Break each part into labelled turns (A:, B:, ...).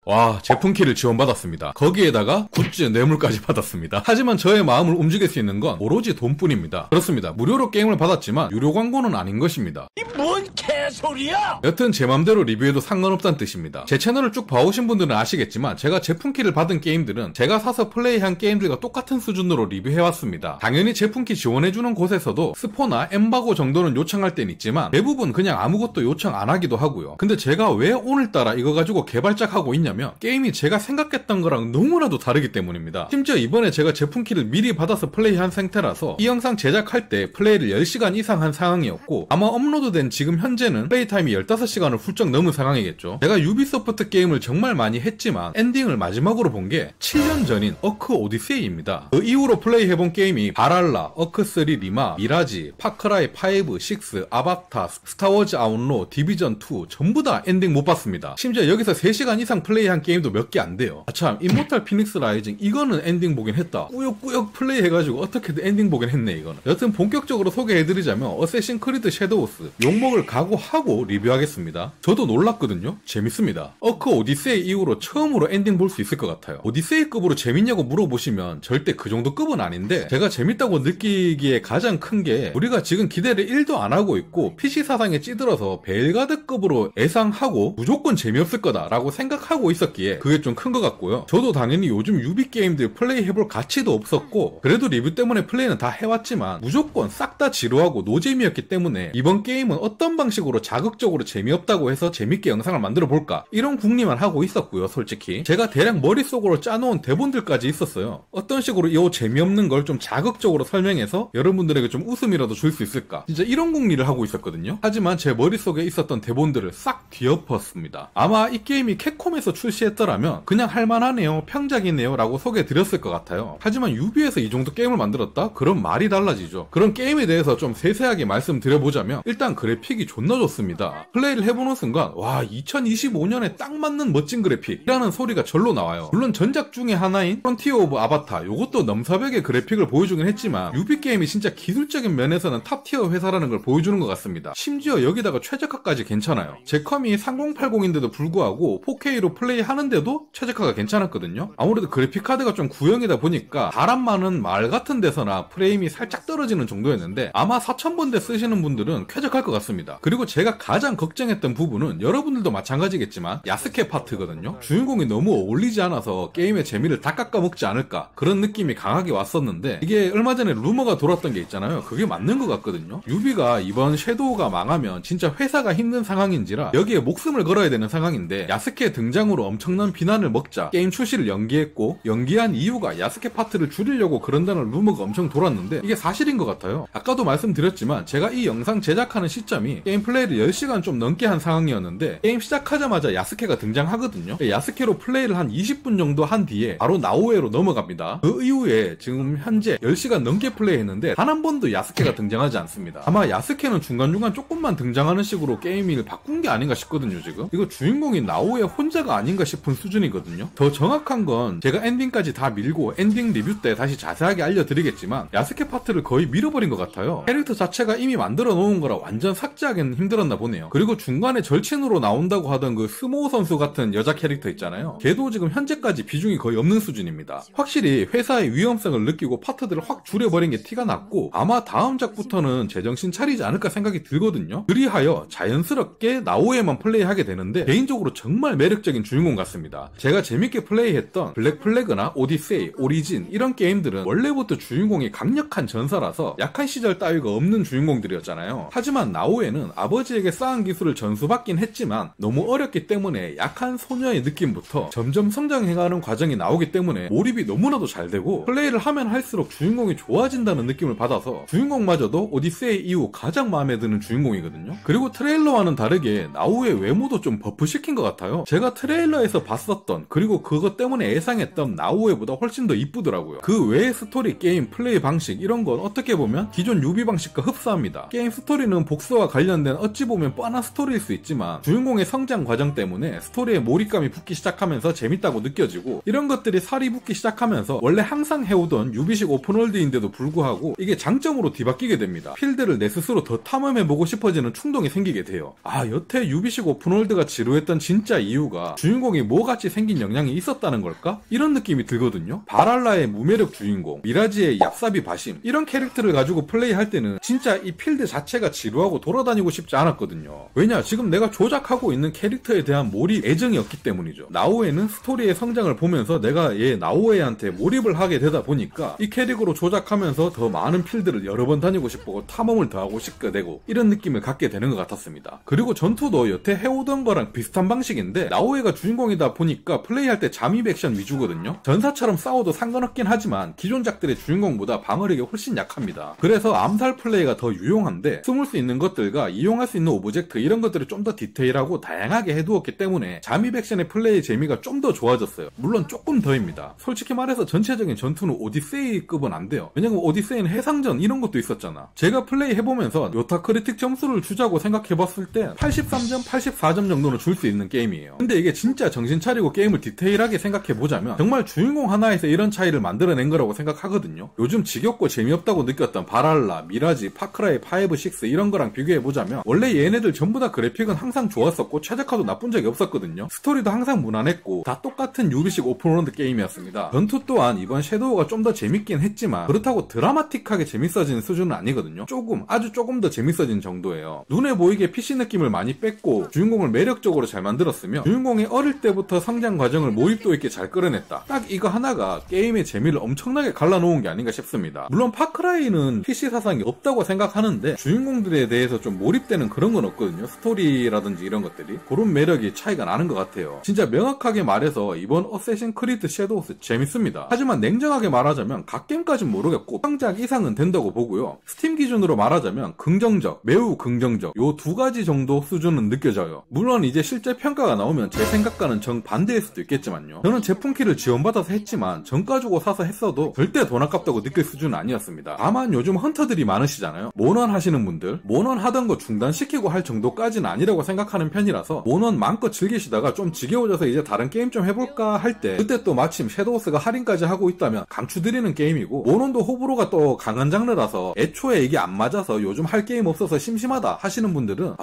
A: 와, 제품키를 지원받았습니다. 거기에다가 굿즈 뇌물까지 받았습니다. 하지만 저의 마음을 움직일 수 있는 건 오로지 돈뿐입니다. 그렇습니다. 무료로 게임을 받았지만 유료 광고는 아닌 것입니다.
B: 이 뭔 개소리야!
A: 여튼 제 맘대로 리뷰해도 상관없다는 뜻입니다. 제 채널을 쭉 봐오신 분들은 아시겠지만 제가 제품키를 받은 게임들은 제가 사서 플레이한 게임들과 똑같은 수준으로 리뷰해왔습니다. 당연히 제품키 지원해주는 곳에서도 스포나 엠바고 정도는 요청할 땐 있지만 대부분 그냥 아무것도 요청 안 하기도 하고요. 근데 제가 왜 오늘따라 이거 가지고 개발작하고 있냐면 게임이 제가 생각했던 거랑 너무나도 다르기 때문입니다. 심지어 이번에 제가 제품키를 미리 받아서 플레이한 상태라서 이 영상 제작할 때 플레이를 10시간 이상 한 상황이었고 아마 업로드된 지금 현재는 플레이 타임이 15시간을 훌쩍 넘은 상황이겠죠. 제가 유비소프트 게임을 정말 많이 했지만 엔딩을 마지막으로 본 게 7년 전인 어크 오디세이입니다. 그 이후로 플레이해본 게임이 바랄라, 어크3 리마, 미라지, 파크라이 5, 6, 아바타, 스타워즈 아웃로, 디비전2 전부 다 엔딩 못 봤습니다. 심지어 여기서 3시간 이상 플레이한 게임도 몇 개 안 돼요. 아참, 임모탈 피닉스 라이징 이거는 엔딩 보긴 했다. 꾸역꾸역 플레이해가지고 어떻게든 엔딩 보긴 했네 이거는. 여튼 본격적으로 소개해드리자면 어쌔신 크리드 섀도우스 욕먹을 각오하고 리뷰하겠습니다. 저도 놀랐거든요. 재밌습니다. 어크 오디세이 이후로 처음으로 엔딩 볼 수 있을 것 같아요. 오디세이급으로 재밌냐고 물어보시면 절대 그 정도 급은 아닌데 제가 재밌다고 느끼기에 가장 큰 게 우리가 지금 기대를 1도 안 하고 있고 PC 사상에 찌들어서 벨가드급으로 예상하고 무조건 재미없을 거다라고 생각하고 있었기에 그게 좀 큰 것 같고요. 저도 당연히 요즘 유비 게임들 플레이 해볼 가치도 없었고 그래도 리뷰 때문에 플레이는 다 해왔지만 무조건 싹 다 지루하고 노잼이었기 때문에 이번 게임은 어떤 방식으로 자극적으로 재미없다고 해서 재밌게 영상을 만들어 볼까 이런 궁리만 하고 있었고요. 솔직히 제가 대략 머릿속으로 짜놓은 대본들까지 있었어요. 어떤 식으로 이 재미없는 걸 좀 자극적으로 설명해서 여러분들에게 좀 웃음이라도 줄 수 있을까 진짜 이런 궁리를 하고 있었거든요. 하지만 제 머릿속에 있었던 대본들을 싹 뒤엎었습니다. 아마 이 게임이 캡콤에서 출시했더라면 그냥 할만하네요, 평작이네요 라고 소개해드렸을 것 같아요. 하지만 유비에서 이 정도 게임을 만들었다? 그럼 말이 달라지죠. 그런 게임에 대해서 좀 세세하게 말씀드려보자면 일단 그래픽이 존나 좋습니다. 플레이를 해보는 순간 와, 2025년에 딱 맞는 멋진 그래픽이라는 소리가 절로 나와요. 물론 전작 중에 하나인 프론티어 오브 아바타 요것도 넘사벽의 그래픽을 보여주긴 했지만 유비 게임이 진짜 기술적인 면에서는 탑티어 회사라는 걸 보여주는 것 같습니다. 심지어 여기다가 최적화까지 괜찮아요. 제 컴이 3080인데도 불구하고 4K로 플레이하는데도 최적화가 괜찮았거든요. 아무래도 그래픽 카드가 좀 구형이다 보니까 바람 많은 마을 같은 데서나 프레임이 살짝 떨어지는 정도였는데 아마 4000번대 쓰시는 분들은 쾌적할 것 같습니다. 그리고 제가 가장 걱정했던 부분은 여러분들도 마찬가지겠지만 야스케 파트거든요. 주인공이 너무 어울리지 않아서 게임의 재미를 다 깎아먹지 않을까 그런 느낌이 강하게 왔었는데 이게 얼마 전에 루머가 돌았던 게 있잖아요. 그게 맞는 것 같거든요. 유비가 이번 섀도우가 망하면 진짜 회사가 힘든 상황인지라 여기에 목숨을 걸어야 되는 상황인데 야스케 등장으로 엄청난 비난을 먹자 게임 출시를 연기했고 연기한 이유가 야스케 파트를 줄이려고 그런다는 루머가 엄청 돌았는데 이게 사실인 것 같아요. 아까도 말씀드렸지만 제가 이 영상 제작하는 시점이 게임 플레이를 10시간 좀 넘게 한 상황이었는데 게임 시작하자마자 야스케가 등장하거든요. 야스케로 플레이를 한 20분 정도 한 뒤에 바로 나오에로 넘어갑니다. 그 이후에 지금 현재 10시간 넘게 플레이했는데 단 한 번도 야스케가 등장하지 않습니다. 아마 야스케는 중간중간 조금만 등장하는 식으로 게임을 바꾼 게 아닌가 싶거든요. 지금 이거 주인공이 나오에 혼자가 아닌가 싶은 수준이거든요. 더 정확한 건 제가 엔딩까지 다 밀고 엔딩 리뷰 때 다시 자세하게 알려드리겠지만 야스케 파트를 거의 밀어버린 것 같아요. 캐릭터 자체가 이미 만들어 놓은 거라 완전 삭제하기는 힘들었나 보네요. 그리고 중간에 절친으로 나온다고 하던 그 스모우 선수 같은 여자 캐릭터 있잖아요. 걔도 지금 현재까지 비중이 거의 없는 수준입니다. 확실히 회사의 위험성을 느끼고 파트들을 확 줄여버린 게 티가 났고 아마 다음 작부터는 제정신 차리지 않을까 생각이 들거든요. 그리하여 자연스럽게 나오에만 플레이하게 되는데 개인적으로 정말 매력적인 주인공 같습니다. 제가 재밌게 플레이했던 블랙 플래그나 오디세이, 오리진 이런 게임들은 원래부터 주인공이 강력한 전사라서 약한 시절 따위가 없는 주인공들이었잖아요. 하지만 나오에는 아버지에게 쌓은 기술을 전수받긴 했지만 너무 어렸기 때문에 약한 소녀의 느낌부터 점점 성장해가는 과정이 나오기 때문에 몰입이 너무나도 잘 되고 플레이를 하면 할수록 주인공이 좋아진다는 느낌을 받아서 주인공마저도 오디세이 이후 가장 마음에 드는 주인공이거든요. 그리고 트레일러와는 다르게 나우의 외모도 좀 버프시킨 것 같아요. 제가 트레일러에서 봤었던 그리고 그것 때문에 예상했던 나우에보다 훨씬 더 이쁘더라고요. 그 외의 스토리, 게임, 플레이 방식 이런 건 어떻게 보면 기존 유비 방식과 흡사합니다. 게임 스토리는 복수와 관련된 어찌 보면 뻔한 스토리일 수 있지만 주인공의 성장 과정 때문에 스토리에 몰입감이 붙기 시작하면서 재밌다고 느껴지고 이런 것들이 살이 붙기 시작하면서 원래 항상 해오던 유비식 오픈월드인데도 불구하고 이게 장점으로 뒤바뀌게 됩니다. 필드를 내 스스로 더 탐험해보고 싶어지는 충동이 생기게 돼요. 아, 여태 유비식 오픈월드가 지루했던 진짜 이유가 주인공 주인공이 뭐같이 생긴 영향이 있었다는 걸까? 이런 느낌이 들거든요. 바랄라의 무매력 주인공, 미라지의 얍삽이 바심, 이런 캐릭터를 가지고 플레이할 때는 진짜 이 필드 자체가 지루하고 돌아다니고 싶지 않았거든요. 왜냐? 지금 내가 조작하고 있는 캐릭터에 대한 몰입, 애정이 없기 때문이죠. 나오에는 스토리의 성장을 보면서 내가 얘 나오에한테 몰입을 하게 되다 보니까 이 캐릭으로 조작하면서 더 많은 필드를 여러 번 다니고 싶고 탐험을 더 하고 싶게 되고 이런 느낌을 갖게 되는 것 같았습니다. 그리고 전투도 여태 해오던 거랑 비슷한 방식인데 나오에가 주인공이다 보니까 플레이할 때 잠입 액션 위주거든요. 전사처럼 싸워도 상관없긴 하지만 기존작들의 주인공보다 방어력이 훨씬 약합니다. 그래서 암살 플레이가 더 유용한데 숨을 수 있는 것들과 이용할 수 있는 오브젝트 이런 것들을 좀 더 디테일하고 다양하게 해두었기 때문에 잠입 액션의 플레이 재미가 좀 더 좋아졌어요. 물론 조금 더입니다. 솔직히 말해서 전체적인 전투는 오디세이급은 안 돼요. 왜냐면 오디세이는 해상전 이런 것도 있었잖아. 제가 플레이 해보면서 요타 크리틱 점수를 주자고 생각해봤을 때 83점, 84점 정도는 줄 수 있는 게임이에요. 근데 이게 진짜 정신 차리고 게임을 디테일하게 생각해보자면 정말 주인공 하나에서 이런 차이를 만들어낸 거라고 생각하거든요. 요즘 지겹고 재미없다고 느꼈던 바랄라, 미라지, 파크라이 5, 6 이런 거랑 비교해보자면 원래 얘네들 전부 다 그래픽은 항상 좋았었고 최적화도 나쁜 적이 없었거든요. 스토리도 항상 무난했고 다 똑같은 유비식 오픈월드 게임이었습니다. 전투 또한 이번 섀도우가 좀 더 재밌긴 했지만 그렇다고 드라마틱하게 재밌어진 수준은 아니거든요. 아주 조금 더 재밌어진 정도예요. 눈에 보이게 PC 느낌을 많이 뺐고 주인공을 매력적으로 잘 만들었으며 주인공이 어릴 때부터 성장 과정을 몰입도 있게 잘 끌어냈다. 딱 이거 하나가 게임의 재미를 엄청나게 갈라놓은 게 아닌가 싶습니다. 물론 파크라이는 PC 사상이 없다고 생각하는데 주인공들에 대해서 좀 몰입되는 그런 건 없거든요. 스토리라든지 이런 것들이 그런 매력이 차이가 나는 것 같아요. 진짜 명확하게 말해서 이번 어쌔신 크리드 섀도우스 재밌습니다. 하지만 냉정하게 말하자면 갓게임까진 모르겠고 평작 이상은 된다고 보고요. 스팀 기준으로 말하자면 긍정적, 매우 긍정적 요 두 가지 정도 수준은 느껴져요. 물론 이제 실제 평가가 나오면 제 생각과는 정반대일 수도 있겠지만요. 저는 제품키를 지원받아서 했지만 정가 주고 사서 했어도 절대 돈 아깝다고 느낄 수준은 아니었습니다. 다만 요즘 헌터들이 많으시잖아요. 모넌 하시는 분들, 모넌 하던 거 중단시키고 할 정도까지는 아니라고 생각하는 편이라서 모넌 마음껏 즐기시다가 좀 지겨워져서 이제 다른 게임 좀 해볼까 할 때 그때 또 마침 섀도우스가 할인까지 하고 있다면 강추드리는 게임이고 모넌도 호불호가 또 강한 장르라서 애초에 이게 안 맞아서 요즘 할 게임 없어서 심심하다 하시는 분들은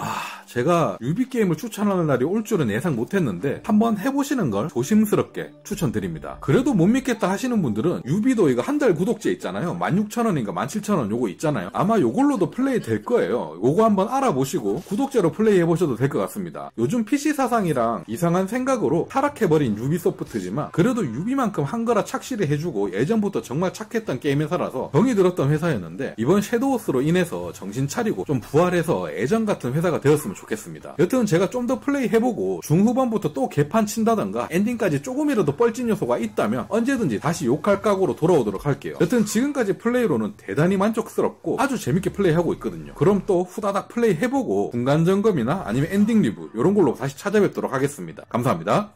A: 제가 유비 게임을 추천하는 날이 올 줄은 예상 못했는데 한번 해보시는 걸 조심스럽게 추천드립니다. 그래도 못 믿겠다 하시는 분들은 유비도 이거 한 달 구독제 있잖아요. 16,000원인가 17,000원 요거 있잖아요. 아마 요걸로도 플레이 될 거예요. 요거 한번 알아보시고 구독제로 플레이 해보셔도 될 것 같습니다. 요즘 PC 사상이랑 이상한 생각으로 타락해버린 유비소프트지만 그래도 유비만큼 한 거라 착실히 해주고 예전부터 정말 착했던 게임 회사라서 정이 들었던 회사였는데 이번 섀도우스로 인해서 정신 차리고 좀 부활해서 예전 같은 회사가 되었으면 좋겠습니다. 여튼 제가 좀 더 플레이 해보고 중후반부터 또 개판 친다던가 엔딩까지 조금이라도 뻘찐 요소가 있다면 언제든지 다시 욕할 각오로 돌아오도록 할게요. 여튼 지금까지 플레이로는 대단히 만족스럽고 아주 재밌게 플레이하고 있거든요. 그럼 또 후다닥 플레이 해보고 중간 점검이나 아니면 엔딩 리뷰 이런 걸로 다시 찾아뵙도록 하겠습니다. 감사합니다.